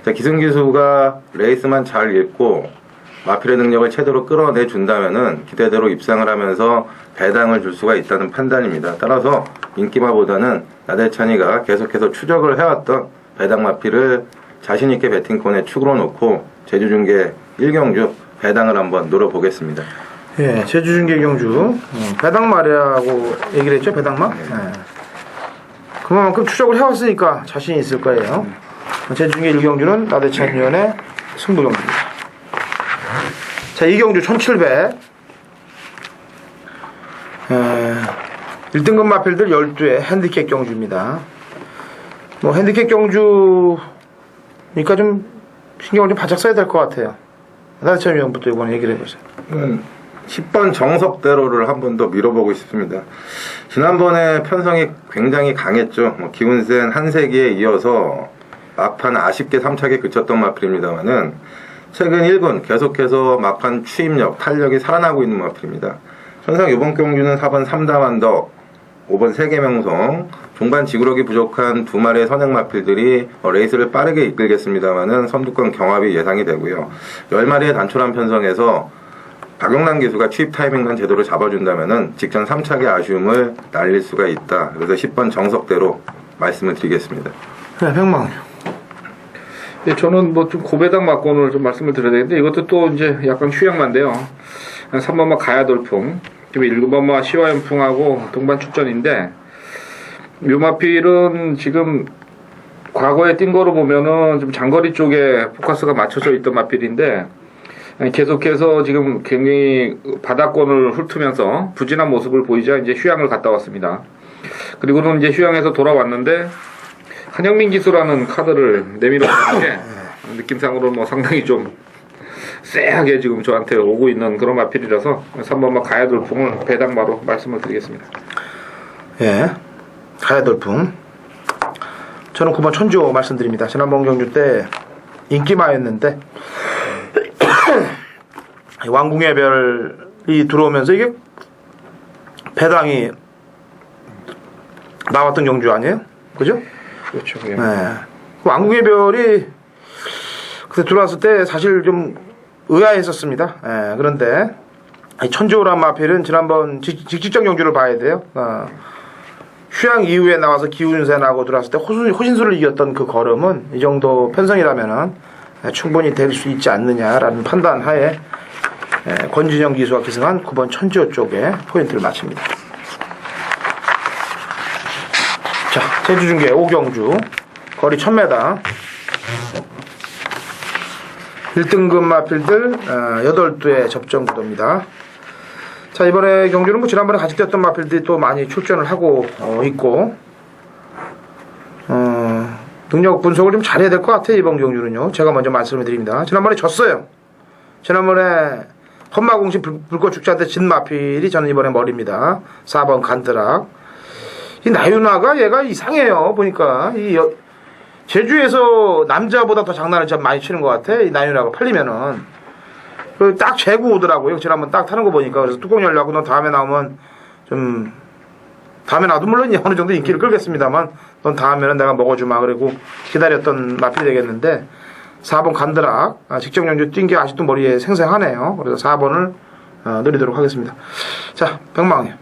기승기수가 레이스만 잘 읽고 마필의 능력을 제대로 끌어내 준다면은 기대대로 입상을 하면서 배당을 줄 수가 있다는 판단입니다. 따라서 인기마보다는 나대찬이가 계속해서 추적을 해왔던 배당 마필을 자신있게 배팅권에 축으로 놓고 제주중계 1경주 배당을 한번 노려보겠습니다. 예, 제주중계 경주 배당마라고 얘기를 했죠. 배당마. 그만큼 추적을 해왔으니까 자신이 있을 거예요. 제주중계 1경주는 나대찬 위원의 승부 경주입니다. 자, 2경주 1700 1등급 마필들 12회 핸디캡 경주입니다. 뭐 핸디캡 경주니까 좀 신경을 좀 바짝 써야 될 것 같아요. 나대찬 위원부터 이번에 얘기를 해보세요. 10번 정석대로를 한 번 더 밀어보고 싶습니다. 지난번에 편성이 굉장히 강했죠. 기운 센 한세기에 이어서 막판 아쉽게 3착에 그쳤던 마필입니다만은 최근 1군 계속해서 막판 추임력, 탄력이 살아나고 있는 마필입니다. 현상 이번 경주는 4번 3다만덕, 5번 세계명성, 종반 지구력이 부족한 두 마리의 선행 마필들이 레이스를 빠르게 이끌겠습니다만은 선두권 경합이 예상이 되고요. 10마리의 단촐한 편성에서 박용남 기수가 취입 타이밍만 제대로 잡아준다면은 직전 3착의 아쉬움을 날릴 수가 있다. 그래서 10번 정석대로 말씀을 드리겠습니다. 네, 백망. 예, 저는 뭐 좀 고배당 막권을 좀 말씀을 드려야 되는데 이것도 또 이제 약간 휴양만데요. 3번마 가야돌풍, 1번마 시화연풍하고 동반 출전인데 묘마필은 지금 과거에 뛴 거로 보면은 좀 장거리 쪽에 포커스가 맞춰져 있던 마필인데 계속해서 지금 굉장히 바닥권을 훑으면서 부진한 모습을 보이자 이제 휴양을 갔다 왔습니다. 그리고는 이제 휴양에서 돌아왔는데 한영민 기수라는 카드를 내밀었는 게 느낌상으로는 뭐 상당히 좀 쎄하게 지금 저한테 오고 있는 그런 마필이라서 3번마 가야돌풍을 배당마로 말씀을 드리겠습니다. 예, 가야돌풍. 저는 9번 천조 말씀드립니다. 지난번 경주 때 인기마였는데 왕궁의 별이 들어오면서 이게 배당이 나왔던 경주 아니에요? 그죠? 그렇죠. 예. 네. 왕궁의 별이 그때 들어왔을 때 사실 좀 의아했었습니다. 예, 그런데 천조란 마필은 지난번 직직전 경주를 봐야 돼요. 휴양 이후에 나와서 기운세나고 들어왔을 때 호신수를 이겼던 그 걸음은 이 정도 편성이라면은 충분히 될 수 있지 않느냐라는 판단 하에 권진영 기수가 기승한 9번 천지호 쪽에 포인트를 맞춥니다. 자, 제주중계 5경주 거리 1000m 1등급 마필들 8두의 접전 구도입니다. 자, 이번에 경주는 뭐 지난번에 같이 뛰었던 마필들이 또 많이 출전을 하고 있고 능력 분석을 좀 잘해야 될 것 같아요. 이번 경주는요. 제가 먼저 말씀을 드립니다. 지난번에 졌어요. 지난번에 험마공신 불꽃축제한테 진 마필이 저는 이번에 머리입니다. 4번 간드락. 이 나유나가 얘가 이상해요. 보니까 제주에서 남자보다 더 장난을 참 많이 치는 것 같아. 이 나유나가 팔리면은 딱 재고 오더라고요. 지난번 딱 타는 거 보니까. 그래서 뚜껑 열려고 너 다음에 나오면 좀 다음에 나도 물론 어느 정도 인기를 끌겠습니다만 넌 다음에는 내가 먹어주마 그리고 기다렸던 마필이 되겠는데 4번 간드락 직접 연주 뛴 게 아직도 머리에 생생하네요. 그래서 4번을 누리도록 하겠습니다. 자, 백망님.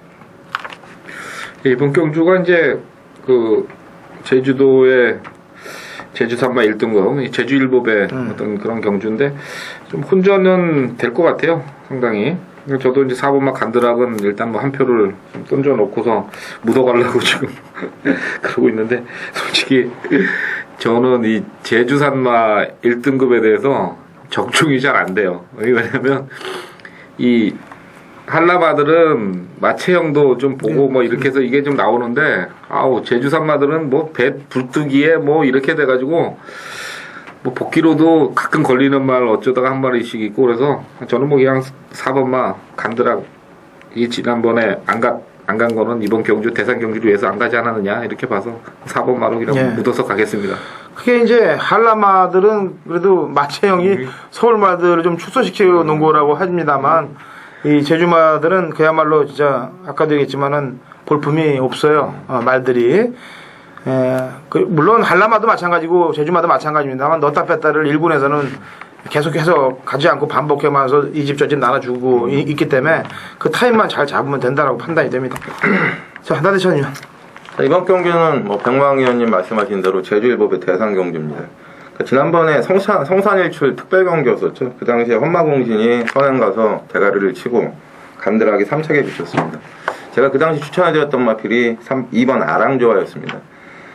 이번 경주가 이제 그 제주도의 제주 산마 1등급 제주일보배 어떤 그런 경주인데 좀 혼전은 될 것 같아요. 상당히. 저도 이제 4번마 간드락은 일단 뭐 한 표를 좀 던져놓고서 묻어가려고 지금 그러고 있는데 솔직히 저는 이 제주 산마 1등급에 대해서 적중이 잘 안 돼요. 왜냐면 이 한라마들은 마체형도 좀 보고 뭐 이렇게 해서 이게 좀 나오는데 아우 제주 산마들은 뭐 배 불뜨기에 뭐 이렇게 돼가지고 뭐 복귀로도 가끔 걸리는 말 어쩌다가 한 마리씩 있고 그래서 저는 뭐 그냥 4번마 간드락 이 지난번에 안 간 거는 이번 경주 대상 경주를 위해서 안 가지 않았느냐 이렇게 봐서 4번마로 그냥 예. 묻어서 가겠습니다. 그게 이제 한라마들은 그래도 마체형이 서울마들을 좀 축소시켜 놓은 거라고 합니다만 이 제주마들은 그야말로 진짜 아까도 얘기했지만은 볼품이 없어요. 말들이. 물론 한라마도 마찬가지고 제주마도 마찬가지입니다만 넣었다 뺐다를 일군에서는 계속해서 가지 않고 반복해면서 이 집 저 집 나눠주고 있기 때문에 그 타임만 잘 잡으면 된다라고 판단이 됩니다. 자, 나대찬 의원. 자, 이번 경기는 뭐 백망 의원님 말씀하신 대로 제주일보배 대상 경주입니다. 그러니까 지난번에 성산일출 특별 경기였었죠. 그 당시에 헌마공신이 선행 가서 대가리를 치고 간드락이 3착에 비쳤습니다. 제가 그 당시 추천해드렸던 마필이 2번 아랑조아였습니다.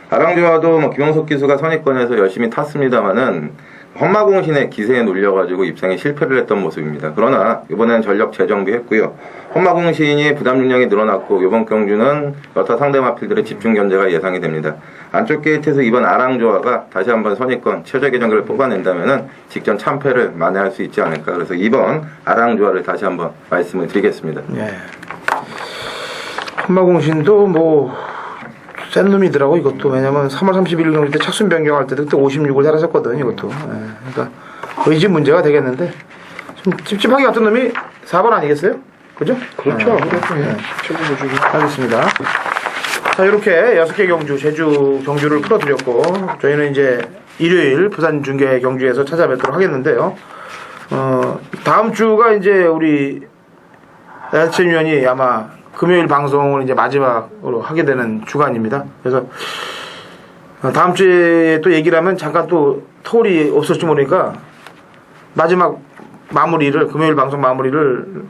아랑조아도 뭐 김용석 기수가 선입권에서 열심히 탔습니다만은 헌마공신의 기세에 눌려가지고 입상에 실패를 했던 모습입니다. 그러나 이번에는 전력 재정비했고요. 헌마공신이 부담 능력이 늘어났고 이번 경주는 여타 상대 마필들의 집중 견제가 예상이 됩니다. 안쪽 게이트에서 이번 아랑조아가 다시 한번 선입권 최적의 경기를 뽑아낸다면은 직전 참패를 만회할 수 있지 않을까. 그래서 2번 아랑조아를 다시 한번 말씀을 드리겠습니다. 예. 한마공신도 뭐 센 놈이더라고 이것도. 왜냐면 3월 31일 경기 때 착순 변경할 때도 그때 56을 잘하셨거든 이것도. 예. 그러니까 의지 문제가 되겠는데 좀 찝찝하게 같은 놈이 4번 아니겠어요? 그죠? 그렇죠. 예. 알겠습니다. 자, 이렇게 6개 경주 제주 경주를 풀어드렸고 저희는 이제 일요일 부산 중계 경주에서 찾아뵙도록 하겠는데요. 다음 주가 이제 우리 나대찬 위원이 아마 금요일 방송을 이제 마지막으로 하게 되는 주간입니다. 그래서 다음 주에 또 얘기를 하면 잠깐 또 토울이 없을지 모르니까 마지막 마무리를 금요일 방송 마무리를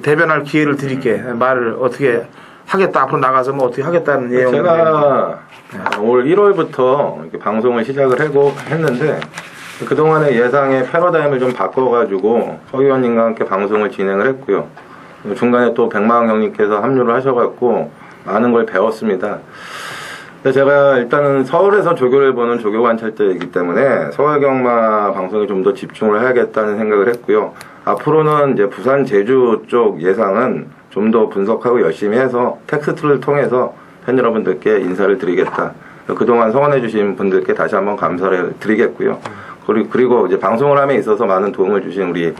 대변할 기회를 드릴게. 말을 어떻게 하겠다 앞으로 나가서 뭐 어떻게 하겠다는 내용을 제가 올 1월부터 이렇게 방송을 시작을 했는데 그동안의 예상의 패러다임을 좀 바꿔가지고 서 의원님과 함께 방송을 진행을 했고요. 중간에 또 백마왕 형님께서 합류를 하셔갖고 많은 걸 배웠습니다. 근데 제가 일단은 서울에서 조교를 보는 조교 관찰자이기 때문에 서울경마 방송에 좀 더 집중을 해야겠다는 생각을 했고요. 앞으로는 이제 부산 제주 쪽 예상은 좀 더 분석하고 열심히 해서 텍스트를 통해서 팬 여러분들께 인사를 드리겠다. 그동안 성원해주신 분들께 다시 한번 감사를 드리겠고요. 그리고 이제 방송을 함에 있어서 많은 도움을 주신 우리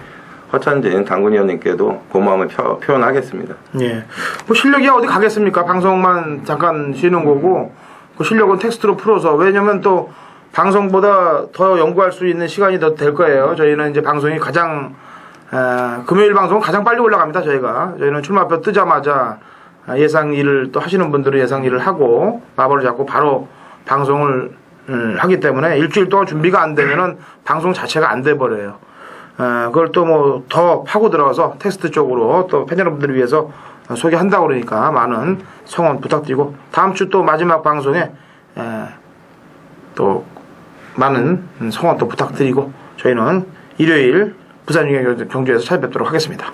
허찬진 당군위원님께도 고마움을 표현하겠습니다. 예. 뭐 실력이 어디 가겠습니까? 방송만 잠깐 쉬는 거고, 그 실력은 텍스트로 풀어서, 왜냐면 또 방송보다 더 연구할 수 있는 시간이 더 될 거예요. 저희는 이제 방송이 가장, 금요일 방송은 가장 빨리 올라갑니다, 저희가. 저희는 출마표 뜨자마자 예상 일을 또 하시는 분들은 예상 일을 하고, 마법을 잡고 바로 방송을 하기 때문에 일주일 동안 준비가 안 되면은 방송 자체가 안 돼 버려요. 그걸 또 뭐 더 파고 들어가서 텍스트 쪽으로 또 팬 여러분들을 위해서 소개한다고 그러니까 많은 성원 부탁드리고 다음 주 또 마지막 방송에 또 많은 성원 또 부탁드리고 저희는 일요일 부산 경주에서 찾아뵙도록 하겠습니다.